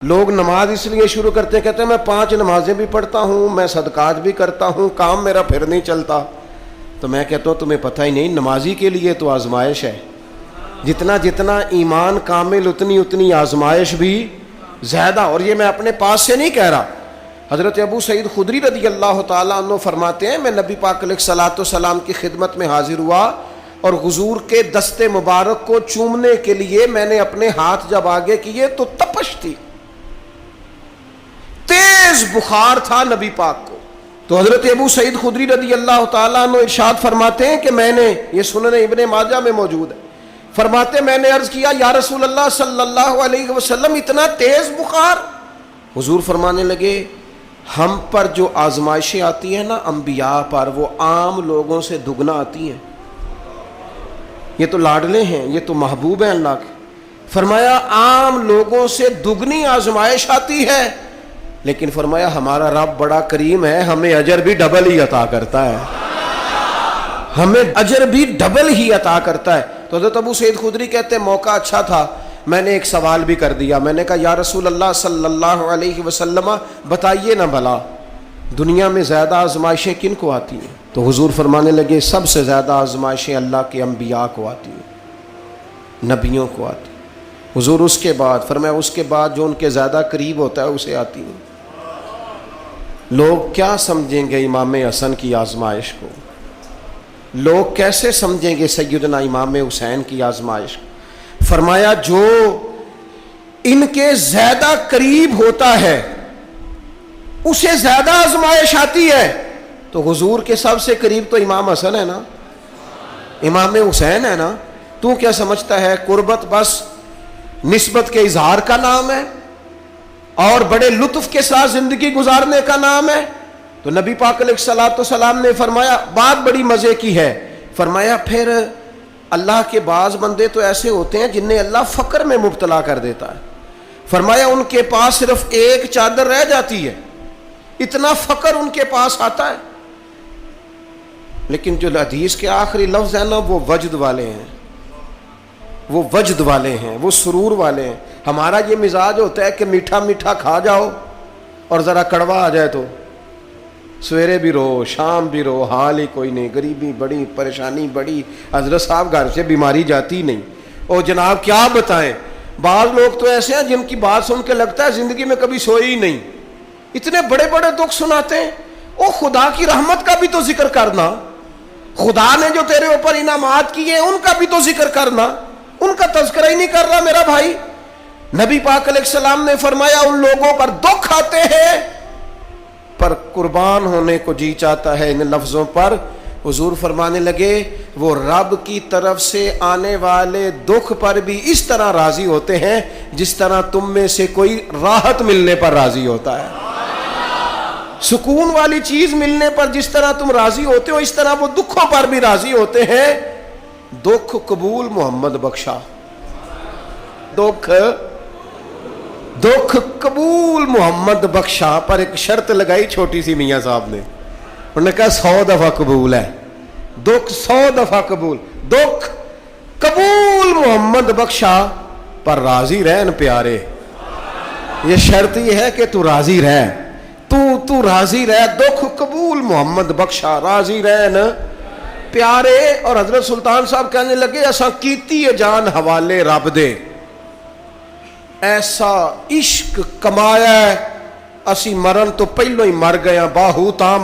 لوگ نماز اس لیے شروع کرتے ہیں، کہتے ہیں میں 5 نمازیں بھی پڑھتا ہوں، میں صدقات بھی کرتا ہوں، کام میرا پھر نہیں چلتا. تو میں کہتا ہوں تمہیں پتہ ہی نہیں، نمازی کے لیے تو آزمائش ہے. جتنا جتنا ایمان کامل اتنی آزمائش بھی زیادہ. اور یہ میں اپنے پاس سے نہیں کہہ رہا. حضرت ابو سعید خدری رضی اللہ تعالیٰ عنہ فرماتے ہیں میں نبی پاک علیہ الصلوۃ والسلام کی خدمت میں حاضر ہوا اور حضور کے دست مبارک کو چومنے کے لیے میں نے اپنے ہاتھ جب آگے کیے تو تپش تھی، تیز بخار تھا نبی پاک کو. تو حضرت ابو سعید خدری رضی اللہ تعالیٰ عنہ ارشاد فرماتے ہیں کہ میں نے، یہ سنن ابن ماجہ میں موجود ہے، فرماتے میں نے عرض کیا یا رسول اللہ صلی اللہ علیہ وسلم اتنا تیز بخار؟ حضور فرمانے لگے ہم پر جو آزمائشیں آتی ہیں نا انبیاء پر، وہ عام لوگوں سے دگنا آتی ہیں. یہ تو لاڈلے ہیں، یہ تو محبوب ہیں اللہ کے. فرمایا عام لوگوں سے دگنی آزمائش آتی ہے، لیکن فرمایا ہمارا رب بڑا کریم ہے، ہمیں اجر بھی ڈبل ہی عطا کرتا ہے، ہمیں اجر بھی ڈبل ہی عطا کرتا ہے. تو حضرت ابو سعید خدری کہتے ہیں موقع اچھا تھا، میں نے ایک سوال بھی کر دیا. میں نے کہا یا رسول اللہ صلی اللہ علیہ وسلم بتائیے نا بھلا دنیا میں زیادہ آزمائشیں کن کو آتی ہیں؟ تو حضور فرمانے لگے سب سے زیادہ آزمائشیں اللہ کے انبیاء کو آتی ہیں، نبیوں کو آتی ہیں. حضور اس کے بعد فرمایا اس کے بعد جو ان کے زیادہ قریب ہوتا ہے اسے آتی ہیں. لوگ کیا سمجھیں گے امام حسن کی آزمائش کو؟ لوگ کیسے سمجھیں گے سیدنا امام حسین کی آزمائش کو؟ فرمایا جو ان کے زیادہ قریب ہوتا ہے اسے زیادہ آزمائش آتی ہے. تو حضور کے سب سے قریب تو امام حسن ہے نا، امام حسین ہے نا. تو کیا سمجھتا ہے قربت بس نسبت کے اظہار کا نام ہے اور بڑے لطف کے ساتھ زندگی گزارنے کا نام ہے؟ تو نبی پاک علیہ الصلوۃ والسلام نے فرمایا بات بڑی مزے کی ہے. فرمایا پھر اللہ کے بعض بندے تو ایسے ہوتے ہیں جنہیں اللہ فقر میں مبتلا کر دیتا ہے. فرمایا ان کے پاس صرف ایک چادر رہ جاتی ہے، اتنا فقر ان کے پاس آتا ہے. لیکن جو حدیث کے آخری لفظ ہیں نا وہ وجد والے ہیں، وہ وجد والے ہیں، وہ سرور والے ہیں. ہمارا یہ مزاج ہوتا ہے کہ میٹھا میٹھا کھا جاؤ اور ذرا کڑوا آ جائے تو سویرے بھی رو شام بھی رو، حال ہی کوئی نہیں، غریبی بڑی، پریشانی بڑی، حضرت صاحب گھر سے بیماری جاتی نہیں. اور جناب کیا بتائیں، بعض لوگ تو ایسے ہیں جن کی بات سن کے لگتا ہے زندگی میں کبھی سوئے ہی نہیں، اتنے بڑے بڑے دکھ سناتے ہیں. او خدا کی رحمت کا بھی تو ذکر کرنا، خدا نے جو تیرے اوپر انعامات کیے ان کا بھی تو ذکر کرنا، ان کا تذکرہ ہی نہیں کر رہا میرا بھائی. نبی پاک علیہ السلام نے فرمایا ان لوگوں پر دکھ آتے ہیں پر قربان ہونے کو جی چاہتا ہے ان لفظوں پر. حضور فرمانے لگے وہ رب کی طرف سے آنے والے دکھ پر بھی اس طرح راضی ہوتے ہیں جس طرح تم میں سے کوئی راحت ملنے پر راضی ہوتا ہے. سکون والی چیز ملنے پر جس طرح تم راضی ہوتے ہو اس طرح وہ دکھوں پر بھی راضی ہوتے ہیں. دکھ قبول محمد بخشا، دکھ قبول محمد بخشا. پر ایک شرط لگائی چھوٹی سی میاں صاحب نے، انہوں نے کہا 100 دفعہ قبول ہے، دکھ 100 دفعہ قبول. دکھ قبول محمد بخشا پر راضی رہن پیارے. یہ شرط یہ ہے کہ تو راضی رہ، تو راضی رہ. دکھ قبول محمد بخشا، راضی رہن پیارے. اور حضرت سلطان صاحب کہنے لگے ایسا کیتی ہے جان حوالے رب دے، ایسا عشق کمایا ہے اسی مرن تو پہلو ہی مر گیا باہو تام